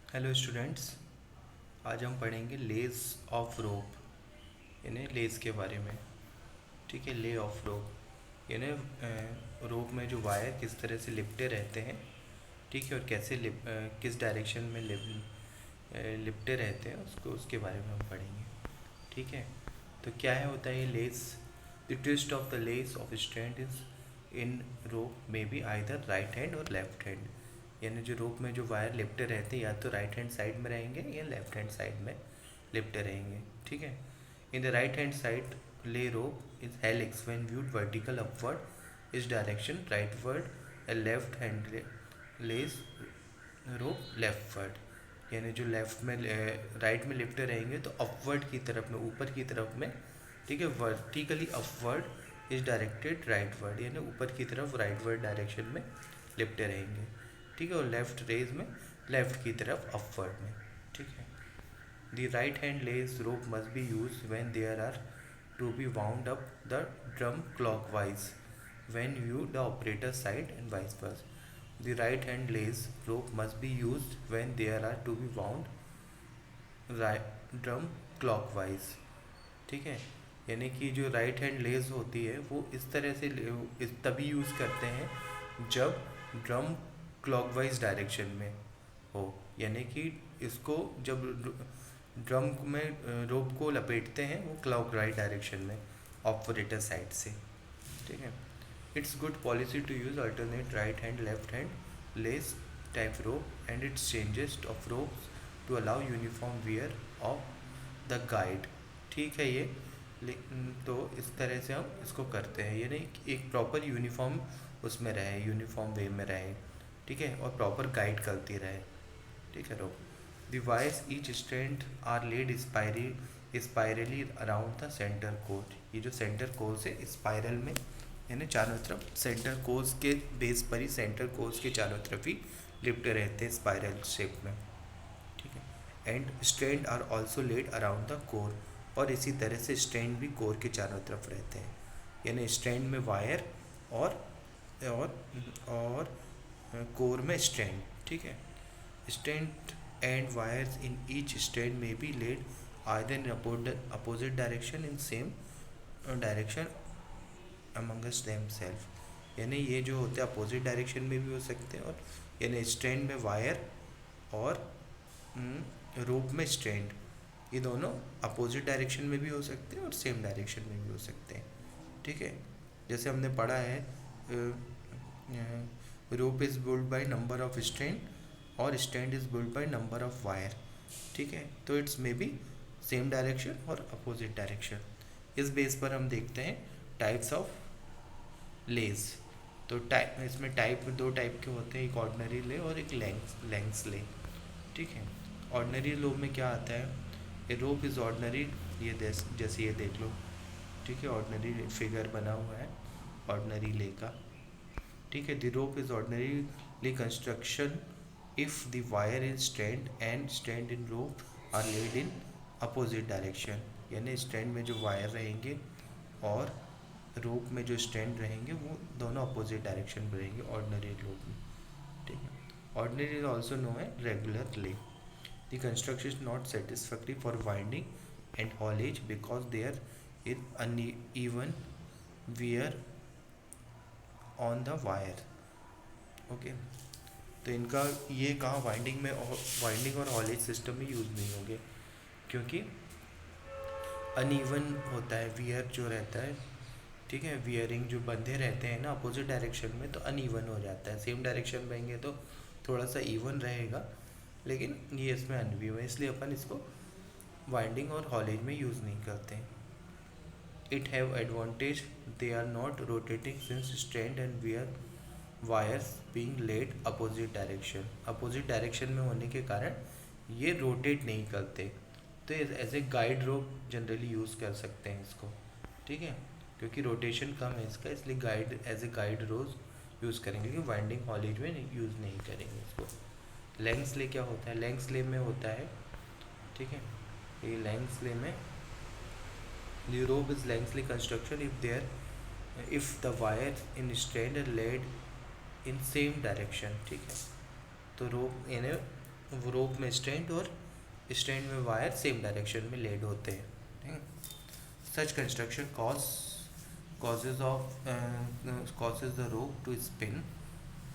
Hello students. आज हम पढ़ेंगे लेस ऑफ रोप, यानी लेस के बारे में। ठीक है, ले ऑफ रोप यानी रोप में जो वायर किस तरह से लिपटे रहते हैं। ठीक है, और कैसे किस डायरेक्शन में लिपटे रहते हैं उसको, उसके बारे में हम पढ़ेंगे। ठीक है, तो क्या है होता है ये lays. The twist of the lays of strand is in rope में बी आइदर राइट हैंड और लेफ्ट हैंड, यानी जो रोप में जो वायर लिपटे रहते हैं या तो राइट हैंड साइड में रहेंगे या लेफ्ट हैंड साइड में लिपटे रहेंगे। ठीक है, in the right hand side lay rope is helix when viewed vertical upward इस direction rightward, left hand less rope leftward, यानी जो लेफ्ट में राइट में लिपटे रहेंगे तो अपवर्ड की तरफ में, ऊपर की तरफ में। ठीक है, vertically upward is directed rightward, यानी ऊपर की तरफ राइटवर्ड डायरेक्शन में लिपटे रहेंगे। ठीक है, और लेफ्ट रेज में लेफ्ट की तरफ अपवर्ड में। ठीक है, the right hand less rope must be use when there are to be wound up the drum clockwise when view the operator side and vice versa. The right hand lace rope must be used when there are to be wound drum clockwise. ठीक है, यानी कि जो right hand less होती है वो इस तरह से तभी यूज़ करते हैं जब ड्रम क्लॉकवाइज डायरेक्शन में हो, यानी कि इसको जब ड्रम में रोप को लपेटते हैं वो क्लॉक राइट डायरेक्शन में ऑपरेटर साइड से। ठीक है, it's good policy to use alternate right hand left hand lace type rope and its changes of ropes to allow uniform wear of the guide। ठीक है, ये तो इस तरह से हम इसको करते हैं, यानी एक प्रॉपर यूनिफॉर्म उसमें रहे, यूनिफॉर्म वे में रहे। ठीक है, और प्रॉपर गाइड करती रहे। ठीक है, rope the wires each strand are laid spirally around the centre core. ये जो सेंटर कोर से स्पाइरल में, यानी चारों तरफ सेंटर कोर्स के बेस पर ही, सेंटर कोर्स के चारों तरफ ही लिपटे रहते हैं स्पाइरल शेप में। ठीक है, and strand are also laid around the core, और इसी तरह से स्ट्रैंड भी कोर के चारों तरफ रहते हैं, यानी स्ट्रैंड में वायर और और कोर में स्ट्रैंड। ठीक है, strand and wires in each strand में be laid either in opposite direction in same direction amongst themself, यानी ये जो होते हैं अपोजिट डायरेक्शन में भी हो सकते हैं, और यानी स्ट्रैंड में वायर और रोप में स्ट्रैंड, ये दोनों अपोजिट डायरेक्शन में भी हो सकते हैं और सेम डायरेक्शन में भी हो सकते हैं। ठीक है, जैसे हमने पढ़ा है rope is build by number of strand और strand is build by number of wire. ठीक है, तो it's may be same direction और अपोजिट डायरेक्शन। इस बेस पर हम देखते हैं टाइप्स ऑफ लेस। तो टाइप इसमें दो टाइप के होते हैं, एक ऑर्डिनरी ले और एक लेंस ले। ठीक है, ऑर्डिनरी लो में क्या आता है, ए रोप इज़ ऑर्डिनरी, ये जैसे ये देख लो। ठीक है, ऑर्डिनरी फिगर बना हुआ है ऑर्डिनरी ले का। ठीक है, the rope is ordinary construction if the wire in strand and strand in rope are laid in opposite direction, यानी स्ट्रैंड में जो वायर रहेंगे और रोप में जो स्ट्रैंड रहेंगे वो दोनों अपोजिट डायरेक्शन में रहेंगे ऑर्डिनरी रोप में। ठीक है, ऑर्डिनरी इज ऑल्सो नो है regular lay. The construction is not satisfactory for winding and haulage because there is uneven wear on the wire. Okay, तो इनका ये कहाँ वाइंडिंग और हॉलेज सिस्टम में यूज़ नहीं होंगे, क्योंकि अनइवन होता है वियर जो रहता है। ठीक है, वियरिंग जो बंधे रहते हैं ना अपोजिट डायरेक्शन में, तो अनइवन हो जाता है। सेम डायरेक्शन में रहेंगे तो थोड़ा सा इवन रहेगा, लेकिन ये इसमें अनइवन है, इसलिए अपन इसको वाइंडिंग और हॉलेज में यूज़ नहीं करते हैं। It have advantage they are not rotating since strand and wear wires being laid opposite direction. Opposite direction में होने के कारण ये रोटेट नहीं करते, तो as a guide rope generally use कर सकते हैं इसको। ठीक है, क्योंकि रोटेशन कम है इसका, इसलिए guide as a guide ropes use करेंगे, लेकिन वाइंडिंग हॉलेज में यूज़ नहीं करेंगे इसको। लेंस ले क्या होता है, लेंस ले में होता है, ठीक है, ये लेंस ले में the rope is lengthly construction if the wires in strand are laid in same direction। ठीक है, तो रोप यानी रोप में स्ट्रैंड और स्ट्रैंड में वायर सेम डायरेक्शन में लेड होते हैं, ठीक है। सच construction causes the rope to spin.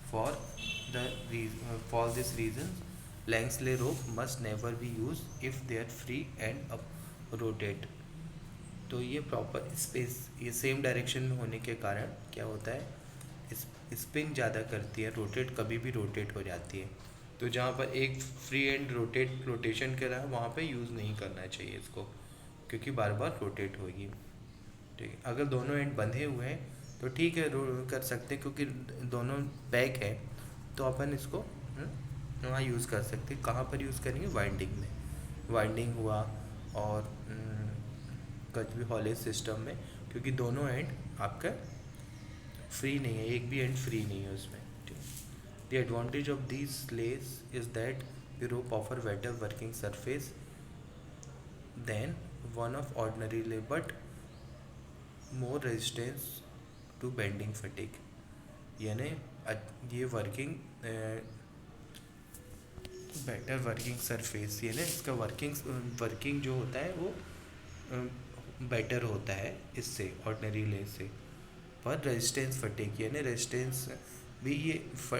For for this reason, Langsley rope must never be used if they are free and up rotate. तो ये प्रॉपर स्पेस, ये सेम डायरेक्शन में होने के कारण क्या होता है, स्पिन ज़्यादा करती है, रोटेट कभी भी रोटेट हो जाती है। तो जहाँ पर एक फ्री एंड रोटेशन कर रहा है वहाँ पे यूज़ नहीं करना चाहिए इसको, क्योंकि बार बार रोटेट होगी, ठीक है। अगर दोनों एंड बंधे हुए हैं तो ठीक है, कर सकते हैं, क्योंकि दोनों बैक है तो अपन इसको वहाँ यूज़ कर सकते हैं। कहाँ पर यूज़ करेंगे, वाइंडिंग में, वाइंडिंग हुआ और कुछ भी हॉलेज सिस्टम में, क्योंकि दोनों एंड आपका फ्री नहीं है, एक भी एंड फ्री नहीं है उसमें, ठीक है। The advantage of this lays is that the rope offer better working surface than one of ordinary lay, but more resistance to bending fatigue. यानी ये वर्किंग बेटर वर्किंग सरफेस, यानी इसका वर्किंग जो होता है वो बेटर होता है इससे, ऑर्डिनरी लेस से। पर रेजिस्टेंस फटीग, यानी रेजिस्टेंस भी ये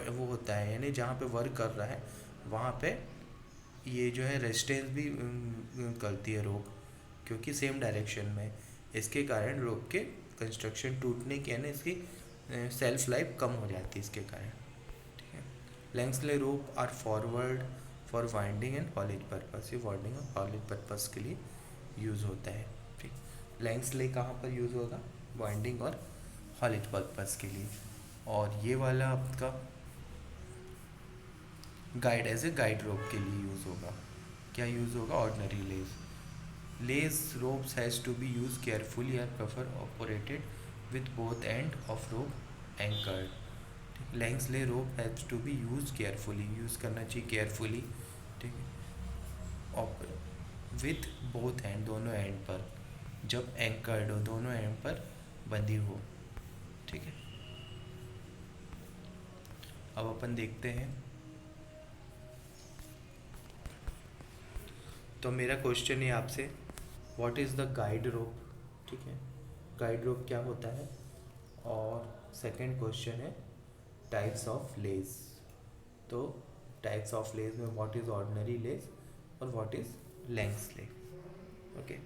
वो होता है, यानी जहाँ पे वर्क कर रहा है वहाँ पे ये जो है रेजिस्टेंस भी करती है रोप, क्योंकि सेम डायरेक्शन में। इसके कारण रोप के कंस्ट्रक्शन टूटने की, यानी इसकी सेल्फ लाइफ कम हो जाती है इसके कारण, ठीक है। Lang's lay rope are forward for winding and haulage purpose, ये वाइंडिंग और हॉलेज पर्पस के लिए यूज़ होता है, ठीक। लैंग्सले कहाँ पर यूज़ होगा, वाइंडिंग और हॉलेज पर्पस के लिए। और ये वाला आपका गाइड, एज ए गाइड रोप के लिए यूज़ होगा। क्या यूज़ होगा, ordinary less. Less ropes has to be used carefully or prefer operated with both end of rope anchored. Langsley rope has to be used carefully, use करना चाहिए carefully, ठीक है। With both and, दोनों and पर, जब anchored हो, दोनों and पर बंधी हो, ठीक है। अब अपन देखते हैं, तो मेरा क्वेश्चन है आपसे, व्हाट इज़ द गाइड रोप, ठीक है, गाइड रोप क्या होता है। और सेकंड क्वेश्चन है टाइप्स ऑफ लेस। तो टाइप्स ऑफ लेस में व्हाट इज़ ऑर्डिनरी लेस और what is length less, okay.